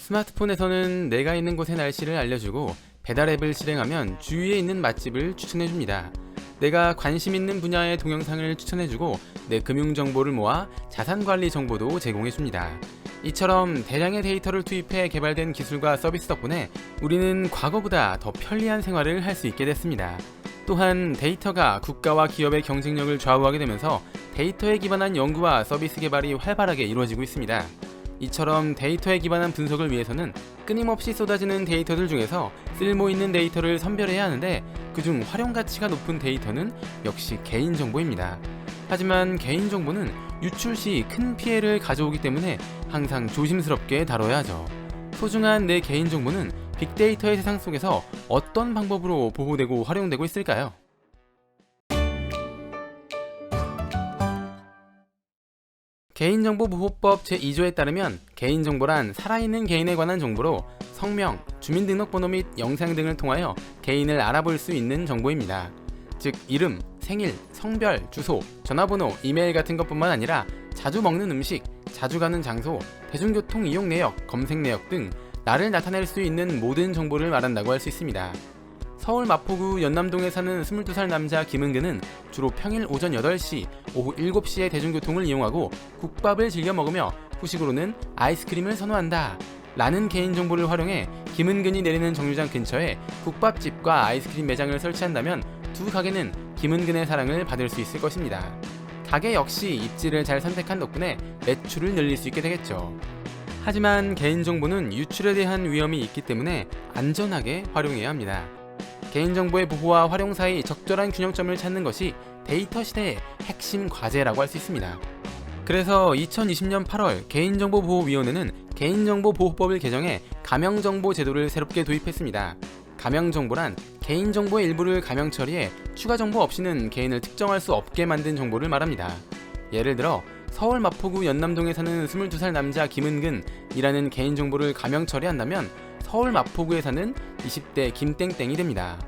스마트폰에서는 내가 있는 곳의 날씨를 알려주고 배달 앱을 실행하면 주위에 있는 맛집을 추천해줍니다. 내가 관심 있는 분야의 동영상을 추천해주고 내 금융정보를 모아 자산관리 정보도 제공해줍니다. 이처럼 대량의 데이터를 투입해 개발된 기술과 서비스 덕분에 우리는 과거보다 더 편리한 생활을 할 수 있게 됐습니다. 또한 데이터가 국가와 기업의 경쟁력을 좌우하게 되면서 데이터에 기반한 연구와 서비스 개발이 활발하게 이루어지고 있습니다. 이처럼 데이터에 기반한 분석을 위해서는 끊임없이 쏟아지는 데이터들 중에서 쓸모있는 데이터를 선별해야 하는데 그중 활용가치가 높은 데이터는 역시 개인정보입니다. 하지만 개인정보는 유출 시 큰 피해를 가져오기 때문에 항상 조심스럽게 다뤄야 하죠. 소중한 내 개인정보는 빅데이터의 세상 속에서 어떤 방법으로 보호되고 활용되고 있을까요? 개인정보보호법 제2조에 따르면 개인정보란 살아있는 개인에 관한 정보로 성명, 주민등록번호 및 영상 등을 통하여 개인을 알아볼 수 있는 정보입니다. 즉 이름, 생일, 성별, 주소, 전화번호, 이메일 같은 것뿐만 아니라 자주 먹는 음식, 자주 가는 장소, 대중교통 이용 내역, 검색 내역 등 나를 나타낼 수 있는 모든 정보를 말한다고 할 수 있습니다. 서울 마포구 연남동에 사는 22살 남자 김은근은 주로 평일 오전 8시, 오후 7시에 대중교통을 이용하고 국밥을 즐겨 먹으며 후식으로는 아이스크림을 선호한다 라는 개인정보를 활용해 김은근이 내리는 정류장 근처에 국밥집과 아이스크림 매장을 설치한다면 두 가게는 김은근의 사랑을 받을 수 있을 것입니다. 가게 역시 입지를 잘 선택한 덕분에 매출을 늘릴 수 있게 되겠죠. 하지만 개인정보는 유출에 대한 위험이 있기 때문에 안전하게 활용해야 합니다. 개인정보의 보호와 활용 사이 적절한 균형점을 찾는 것이 데이터 시대의 핵심 과제라고 할 수 있습니다. 그래서 2020년 8월 개인정보보호위원회는 개인정보보호법을 개정해 가명정보 제도를 새롭게 도입했습니다. 가명정보란 개인정보의 일부를 가명 처리해 추가 정보 없이는 개인을 특정할 수 없게 만든 정보를 말합니다. 예를 들어 서울 마포구 연남동에 사는 22살 남자 김은근이라는 개인정보를 가명 처리한다면 서울 마포구에 사는 20대 김땡땡이 됩니다.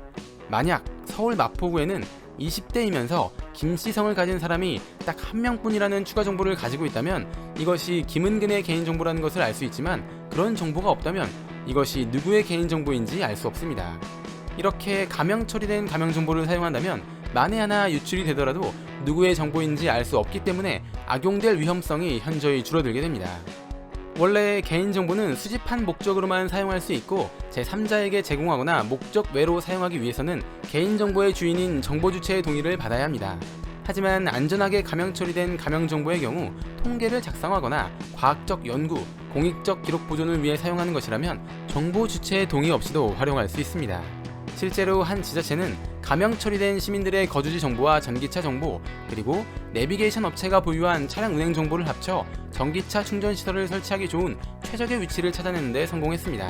만약 서울 마포구에는 20대이면서 김씨성을 가진 사람이 딱 한 명뿐이라는 추가 정보를 가지고 있다면 이것이 김은근의 개인정보라는 것을 알 수 있지만 그런 정보가 없다면 이것이 누구의 개인정보인지 알 수 없습니다. 이렇게 가명 처리된 가명정보를 사용한다면 만에 하나 유출이 되더라도 누구의 정보인지 알 수 없기 때문에 악용될 위험성이 현저히 줄어들게 됩니다. 원래 개인정보는 수집한 목적으로만 사용할 수 있고 제3자에게 제공하거나 목적 외로 사용하기 위해서는 개인정보의 주인인 정보주체의 동의를 받아야 합니다. 하지만 안전하게 가명 처리된 가명정보의 경우 통계를 작성하거나 과학적 연구, 공익적 기록 보존을 위해 사용하는 것이라면 정보주체의 동의 없이도 활용할 수 있습니다. 실제로 한 지자체는 가명 처리된 시민들의 거주지 정보와 전기차 정보, 그리고 내비게이션 업체가 보유한 차량 운행 정보를 합쳐 전기차 충전 시설을 설치하기 좋은 최적의 위치를 찾아내는 데 성공했습니다.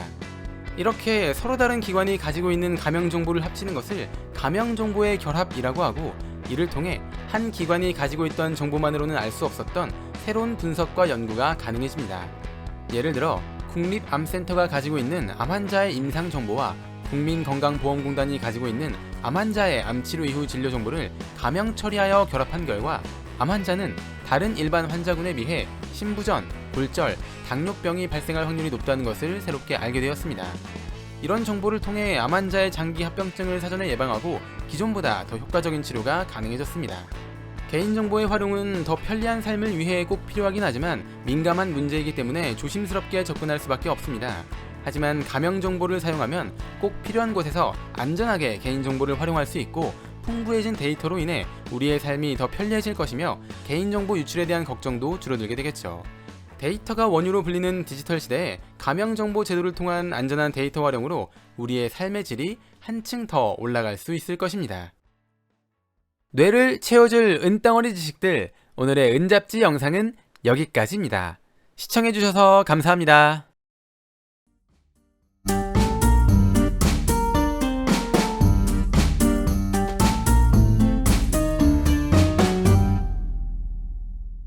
이렇게 서로 다른 기관이 가지고 있는 가명 정보를 합치는 것을 가명 정보의 결합이라고 하고, 이를 통해 한 기관이 가지고 있던 정보만으로는 알 수 없었던 새로운 분석과 연구가 가능해집니다. 예를 들어 국립암센터가 가지고 있는 암 환자의 임상 정보와 국민건강보험공단이 가지고 있는 암 환자의 암치료 이후 진료 정보를 가명 처리하여 결합한 결과 암 환자는 다른 일반 환자군에 비해 심부전, 골절, 당뇨병이 발생할 확률이 높다는 것을 새롭게 알게 되었습니다. 이런 정보를 통해 암 환자의 장기 합병증을 사전에 예방하고 기존보다 더 효과적인 치료가 가능해졌습니다. 개인정보의 활용은 더 편리한 삶을 위해 꼭 필요하긴 하지만 민감한 문제이기 때문에 조심스럽게 접근할 수밖에 없습니다. 하지만 가명정보를 사용하면 꼭 필요한 곳에서 안전하게 개인정보를 활용할 수 있고 풍부해진 데이터로 인해 우리의 삶이 더 편리해질 것이며 개인정보 유출에 대한 걱정도 줄어들게 되겠죠. 데이터가 원유로 불리는 디지털 시대에 가명정보 제도를 통한 안전한 데이터 활용으로 우리의 삶의 질이 한층 더 올라갈 수 있을 것입니다. 뇌를 채워줄 은덩어리 지식들, 오늘의 은잡지 영상은 여기까지입니다. 시청해주셔서 감사합니다.